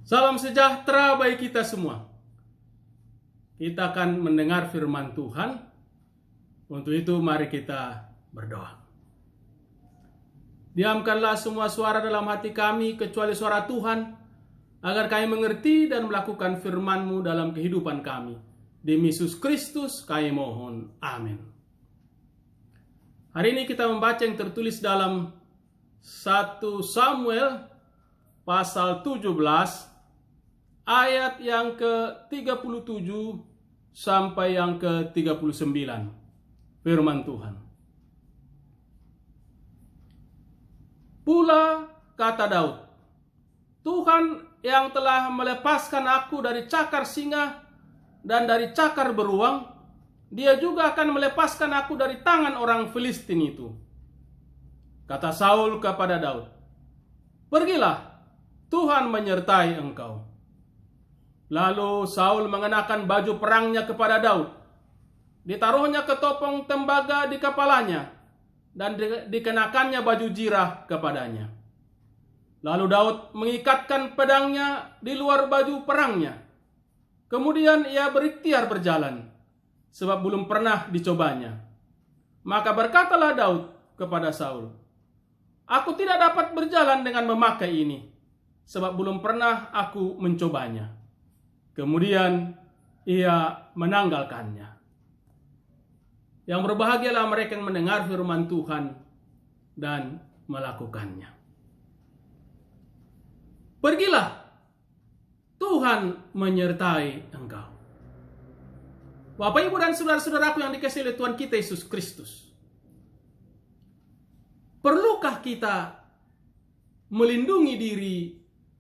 Salam sejahtera bagi kita semua. Kita akan mendengar firman Tuhan. Untuk itu mari kita berdoa. Diamkanlah semua suara dalam hati kami kecuali suara Tuhan, agar kami mengerti dan melakukan firman-Mu dalam kehidupan kami. Demi Yesus Kristus kami mohon. Amin. Hari ini kita membaca yang tertulis dalam 1 Samuel pasal 17 ayat yang ke-37 sampai yang ke-39. Firman Tuhan. Pula kata Daud, Tuhan yang telah melepaskan aku dari cakar singa dan dari cakar beruang, Dia juga akan melepaskan aku dari tangan orang Filistin itu. Kata Saul kepada Daud, pergilah, Tuhan menyertai engkau. Lalu Saul mengenakan baju perangnya kepada Daud. Ditaruhnya ketopong tembaga di kepalanya dan dikenakannya baju jirah kepadanya. Lalu Daud mengikatkan pedangnya di luar baju perangnya. Kemudian ia berikhtiar berjalan, sebab belum pernah dicobanya. Maka berkatalah Daud kepada Saul, aku tidak dapat berjalan dengan memakai ini, sebab belum pernah aku mencobanya. Kemudian ia menanggalkannya. Yang berbahagialah mereka yang mendengar firman Tuhan dan melakukannya. Pergilah, Tuhan menyertai engkau. Bapak, Ibu, dan saudara-saudaraku yang dikasihi oleh Tuhan kita Yesus Kristus. Perlukah kita melindungi diri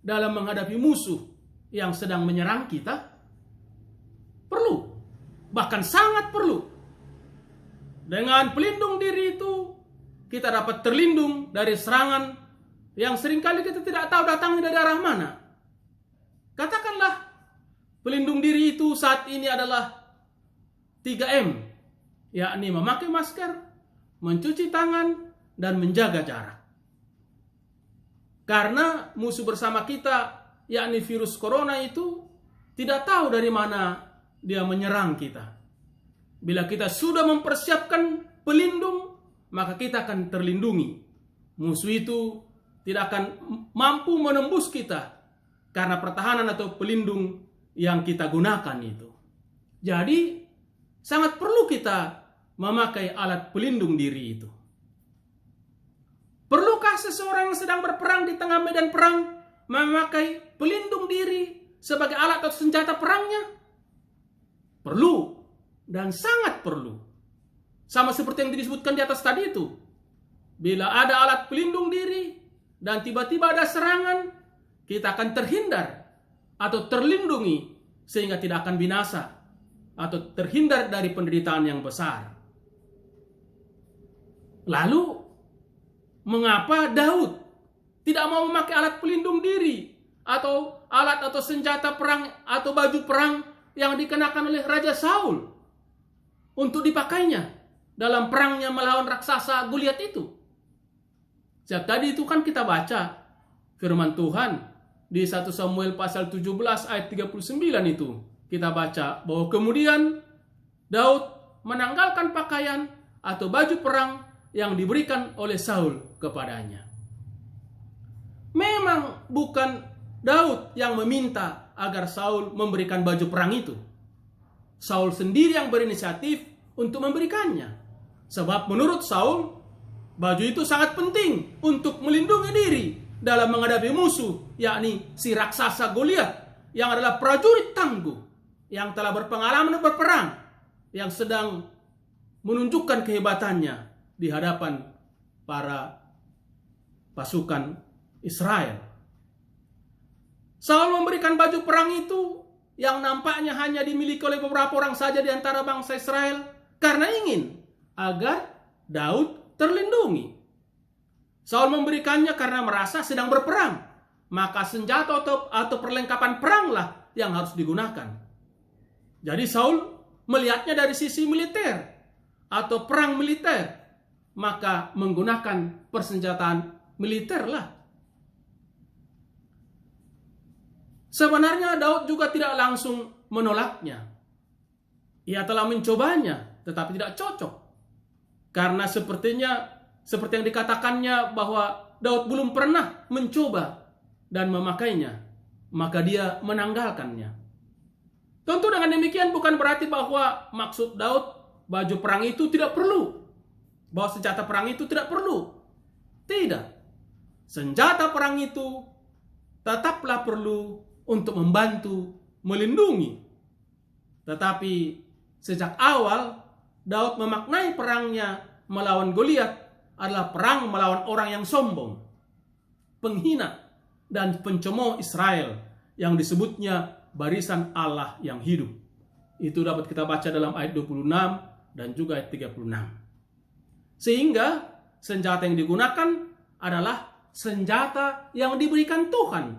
dalam menghadapi musuh yang sedang menyerang kita? Perlu, bahkan sangat perlu. Dengan pelindung diri itu, kita dapat terlindung dari serangan yang seringkali kita tidak tahu datangnya dari arah mana. Katakanlah, pelindung diri itu saat ini adalah 3M, yakni memakai masker, mencuci tangan, dan menjaga jarak. Karena musuh bersama kita, yakni virus corona itu, tidak tahu dari mana dia menyerang kita. Bila kita sudah mempersiapkan pelindung, maka kita akan terlindungi. Musuh itu tidak akan mampu menembus kita karena pertahanan atau pelindung yang kita gunakan itu. Jadi, sangat perlu kita memakai alat pelindung diri itu. Perlukah seseorang yang sedang berperang di tengah medan perang memakai pelindung diri sebagai alat atau senjata perangnya? Perlu. Dan sangat perlu. Sama seperti yang disebutkan di atas tadi itu. Bila ada alat pelindung diri dan tiba-tiba ada serangan, kita akan terhindar atau terlindungi sehingga tidak akan binasa atau terhindar dari penderitaan yang besar. Lalu, mengapa Daud tidak mau memakai alat pelindung diri atau alat atau senjata perang atau baju perang yang dikenakan oleh Raja Saul untuk dipakainya dalam perangnya melawan raksasa Goliat itu? Sejak tadi itu kan kita baca firman Tuhan di 1 Samuel pasal 17 ayat 39 itu. Kita baca bahwa kemudian Daud menanggalkan pakaian atau baju perang yang diberikan oleh Saul kepadanya. Memang bukan Daud yang meminta agar Saul memberikan baju perang itu. Saul sendiri yang berinisiatif untuk memberikannya. Sebab menurut Saul, baju itu sangat penting untuk melindungi diri dalam menghadapi musuh, yakni si raksasa Goliat yang adalah prajurit tangguh, yang telah berpengalaman berperang, yang sedang menunjukkan kehebatannya di hadapan para pasukan Israel. Saul memberikan baju perang itu yang nampaknya hanya dimiliki oleh beberapa orang saja di antara bangsa Israel karena ingin agar Daud terlindungi. Saul memberikannya karena merasa sedang berperang, maka senjata atau perlengkapan peranglah yang harus digunakan. Jadi Saul melihatnya dari sisi militer atau perang militer, maka menggunakan persenjataan militer lah. Sebenarnya Daud juga tidak langsung menolaknya. Ia telah mencobanya, tetapi tidak cocok. Karena seperti yang dikatakannya bahwa Daud belum pernah mencoba dan memakainya, maka dia menanggalkannya. Tentu dengan demikian bukan berarti bahwa maksud Daud baju perang itu tidak perlu, bahwa senjata perang itu tidak perlu. Tidak. Senjata perang itu tetaplah perlu untuk membantu, melindungi. Tetapi sejak awal Daud memaknai perangnya melawan Goliat adalah perang melawan orang yang sombong, penghina, dan pencemooh Israel yang disebutnya barisan Allah yang hidup. Itu dapat kita baca dalam ayat 26 dan juga ayat 36. Sehingga senjata yang digunakan adalah senjata yang diberikan Tuhan,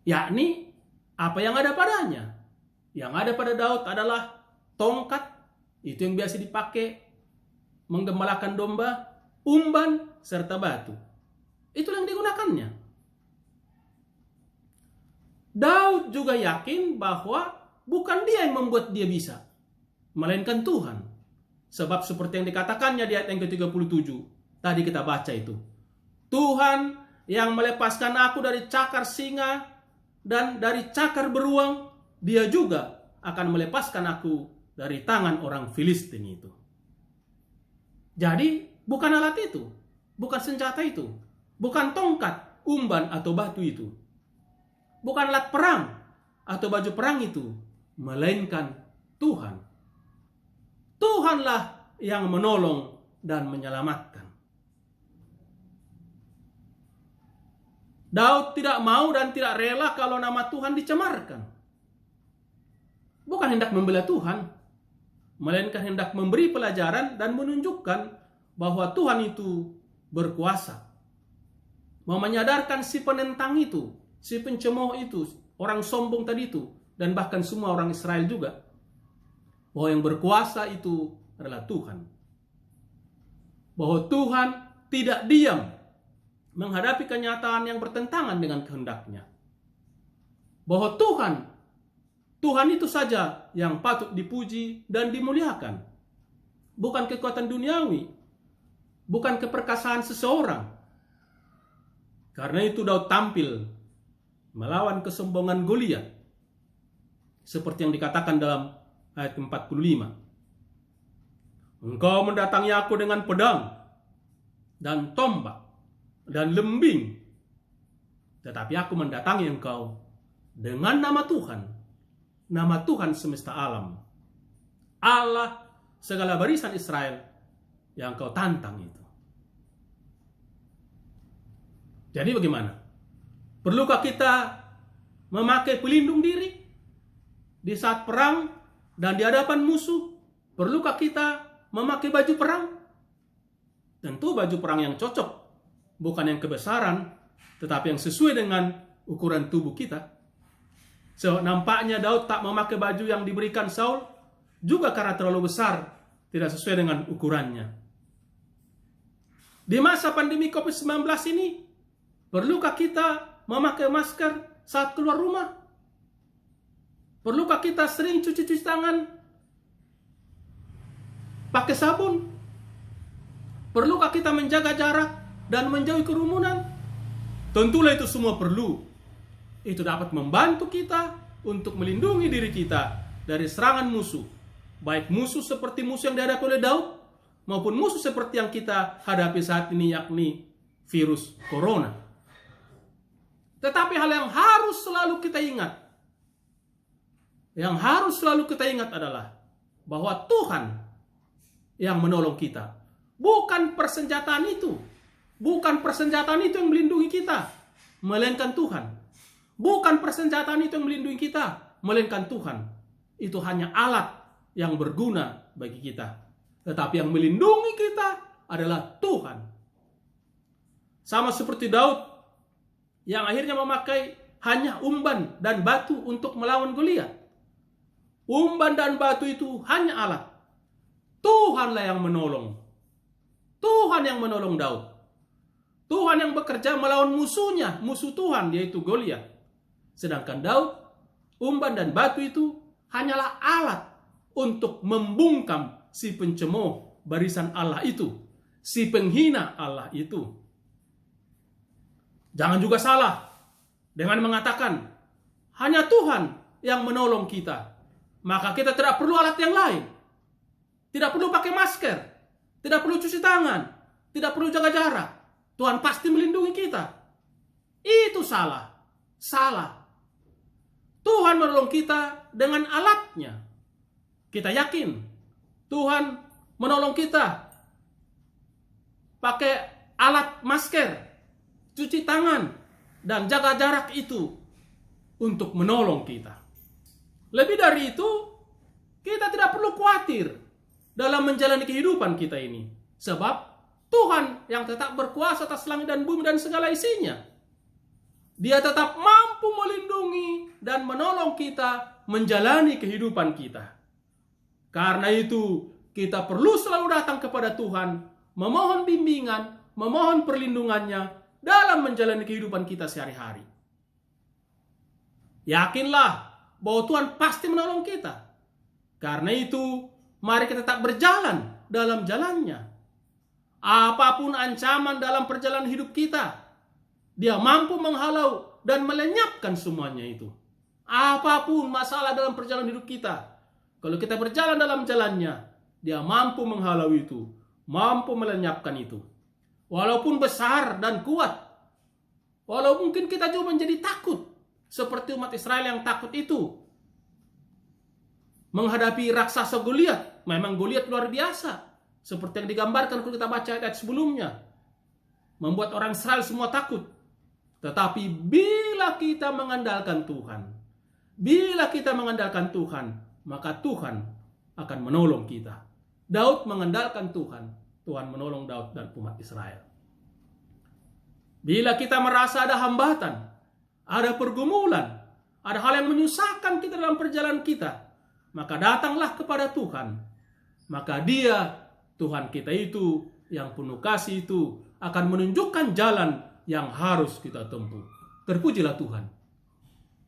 yakni apa yang ada padanya. Yang ada pada Daud adalah tongkat, itu yang biasa dipakai menggembalakan domba, umban, serta batu. Itu yang digunakannya. Daud juga yakin bahwa bukan dia yang membuat dia bisa, melainkan Tuhan. Sebab seperti yang dikatakannya di ayat yang ke-37, tadi kita baca itu. Tuhan yang melepaskan aku dari cakar singa dan dari cakar beruang, dia juga akan melepaskan aku dari tangan orang Filistin itu. Jadi bukan alat itu, bukan senjata itu, bukan tongkat, umban atau batu itu, bukan alat perang atau baju perang itu, melainkan Tuhan. Tuhanlah yang menolong dan menyelamatkan. Daud tidak mau dan tidak rela kalau nama Tuhan dicemarkan. Bukan hendak membela Tuhan, melainkan hendak memberi pelajaran dan menunjukkan bahwa Tuhan itu berkuasa. Mau menyadarkan si penentang itu, si pencemooh itu, orang sombong tadi itu, dan bahkan semua orang Israel juga, bahwa yang berkuasa itu adalah Tuhan. Bahwa Tuhan tidak diam menghadapi kenyataan yang bertentangan dengan kehendaknya. Bahwa Tuhan itu saja yang patut dipuji dan dimuliakan. Bukan kekuatan duniawi, bukan keperkasaan seseorang. Karena itu Daud tampil melawan kesombongan Goliat, seperti yang dikatakan dalam ayat 45. Engkau mendatangi aku dengan pedang dan tombak dan lembing, tetapi aku mendatangi engkau dengan nama Tuhan semesta alam, Allah segala barisan Israel yang kau tantang itu. Jadi bagaimana? Perlukah kita memakai pelindung diri di saat perang dan di hadapan musuh? Perlukah kita memakai baju perang? Tentu baju perang yang cocok, bukan yang kebesaran, tetapi yang sesuai dengan ukuran tubuh kita. So, nampaknya Daud tak memakai baju yang diberikan Saul juga karena terlalu besar, tidak sesuai dengan ukurannya. Di masa pandemi COVID-19 ini, perlukah kita memakai masker saat keluar rumah? Perlukah kita sering cuci tangan pakai sabun? Perlukah kita menjaga jarak dan menjauhi kerumunan? Tentulah itu semua perlu. Itu dapat membantu kita untuk melindungi diri kita dari serangan musuh. Baik musuh seperti musuh yang dihadapi oleh Daud, maupun musuh seperti yang kita hadapi saat ini, yakni virus corona. Tetapi hal yang harus selalu kita ingat, adalah bahwa Tuhan yang menolong kita. Bukan persenjataan itu yang melindungi kita, melainkan Tuhan. Bukan persenjataan itu yang melindungi kita, melainkan Tuhan. Itu hanya alat yang berguna bagi kita. Tetapi yang melindungi kita adalah Tuhan. Sama seperti Daud yang akhirnya memakai hanya umban dan batu untuk melawan Goliat. Umban dan batu itu hanya alat. Tuhanlah yang menolong. Tuhan yang menolong Daud. Tuhan Tuhan yang bekerja melawan musuhnya, musuh Tuhan yaitu Goliat. Sedangkan Daud, umban dan batu itu hanyalah alat untuk membungkam si pencemooh barisan Allah itu, si penghina Allah itu. Jangan juga salah dengan mengatakan hanya Tuhan yang menolong kita, maka kita tidak perlu alat yang lain. Tidak perlu pakai masker, tidak perlu cuci tangan, tidak perlu jaga jarak. Tuhan pasti melindungi kita. Itu salah. Salah. Tuhan menolong kita dengan alatnya. Kita yakin Tuhan menolong kita pakai alat masker, cuci tangan, dan jaga jarak itu untuk menolong kita. Lebih dari itu, kita tidak perlu khawatir dalam menjalani kehidupan kita ini. Sebab Tuhan yang tetap berkuasa atas langit dan bumi dan segala isinya. Dia tetap mampu melindungi dan menolong kita menjalani kehidupan kita. Karena itu, kita perlu selalu datang kepada Tuhan, memohon bimbingan, memohon perlindungannya dalam menjalani kehidupan kita sehari-hari. Yakinlah bahwa Tuhan pasti menolong kita. Karena itu, mari kita tetap berjalan dalam jalannya. Apapun ancaman dalam perjalanan hidup kita, Dia mampu menghalau dan melenyapkan semuanya itu. Apapun masalah dalam perjalanan hidup kita, kalau kita berjalan dalam jalannya, Dia mampu menghalau itu, mampu melenyapkan itu. Walaupun besar dan kuat, walau mungkin kita juga menjadi takut, seperti umat Israel yang takut itu menghadapi raksasa Goliat. Memang Goliat luar biasa, seperti yang digambarkan kalau kita baca ayat sebelumnya, membuat orang Israel semua takut. Tetapi bila kita mengandalkan Tuhan, maka Tuhan akan menolong kita. Daud mengandalkan Tuhan, Tuhan menolong Daud dan umat Israel. Bila kita merasa ada hambatan, ada pergumulan, ada hal yang menyusahkan kita dalam perjalanan kita, maka datanglah kepada Tuhan. Maka Dia, Tuhan kita itu, yang penuh kasih itu, akan menunjukkan jalan yang harus kita tempuh. Terpujilah Tuhan.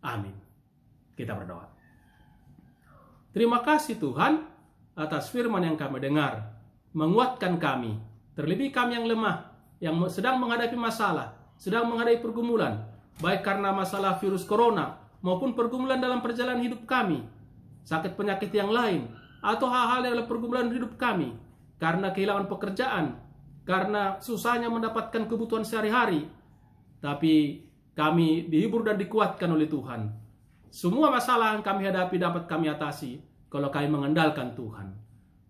Amin. Kita berdoa. Terima kasih Tuhan atas firman yang kami dengar. Menguatkan kami, terlebih kami yang lemah, yang sedang menghadapi masalah, sedang menghadapi pergumulan, baik karena masalah virus corona, maupun pergumulan dalam perjalanan hidup kami, sakit penyakit yang lain, atau hal-hal dalam pergumulan hidup kami, karena kehilangan pekerjaan, karena susahnya mendapatkan kebutuhan sehari-hari. Tapi kami dihibur dan dikuatkan oleh Tuhan. Semua masalah yang kami hadapi dapat kami atasi kalau kami mengandalkan Tuhan.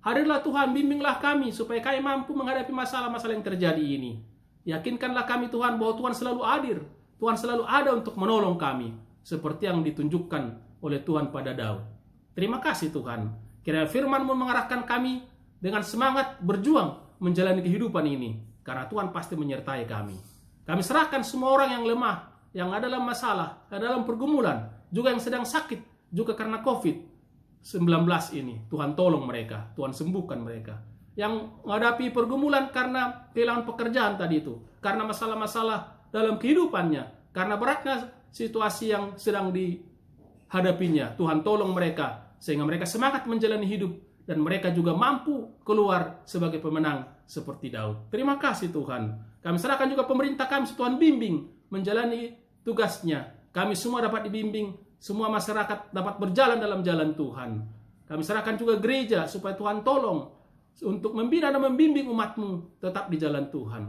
Hadirlah Tuhan, bimbinglah kami supaya kami mampu menghadapi masalah-masalah yang terjadi ini. Yakinkanlah kami Tuhan bahwa Tuhan selalu hadir, Tuhan selalu ada untuk menolong kami, seperti yang ditunjukkan oleh Tuhan pada Daud. Terima kasih Tuhan. Kiranya firman-Mu mengarahkan kami dengan semangat berjuang menjalani kehidupan ini, karena Tuhan pasti menyertai kami. Kami serahkan semua orang yang lemah, yang ada dalam masalah, dalam pergumulan, juga yang sedang sakit, juga karena COVID-19 ini. Tuhan tolong mereka, Tuhan sembuhkan mereka. Yang menghadapi pergumulan karena kehilangan pekerjaan tadi itu, karena masalah-masalah dalam kehidupannya, karena beratnya situasi yang sedang dihadapinya, Tuhan tolong mereka, sehingga mereka semangat menjalani hidup, dan mereka juga mampu keluar sebagai pemenang seperti Daud. Terima kasih Tuhan. Kami serahkan juga pemerintah kami, Tuhan bimbing menjalani tugasnya. Kami semua dapat dibimbing, semua masyarakat dapat berjalan dalam jalan Tuhan. Kami serahkan juga gereja supaya Tuhan tolong untuk membina dan membimbing umat-Mu tetap di jalan Tuhan.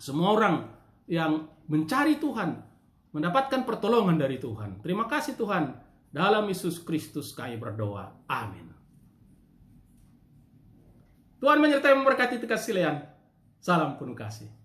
Semua orang yang mencari Tuhan mendapatkan pertolongan dari Tuhan. Terima kasih Tuhan. Dalam Yesus Kristus kami berdoa. Amin. Tuhan menyertai memberkati kasih. Salam penuh kasih.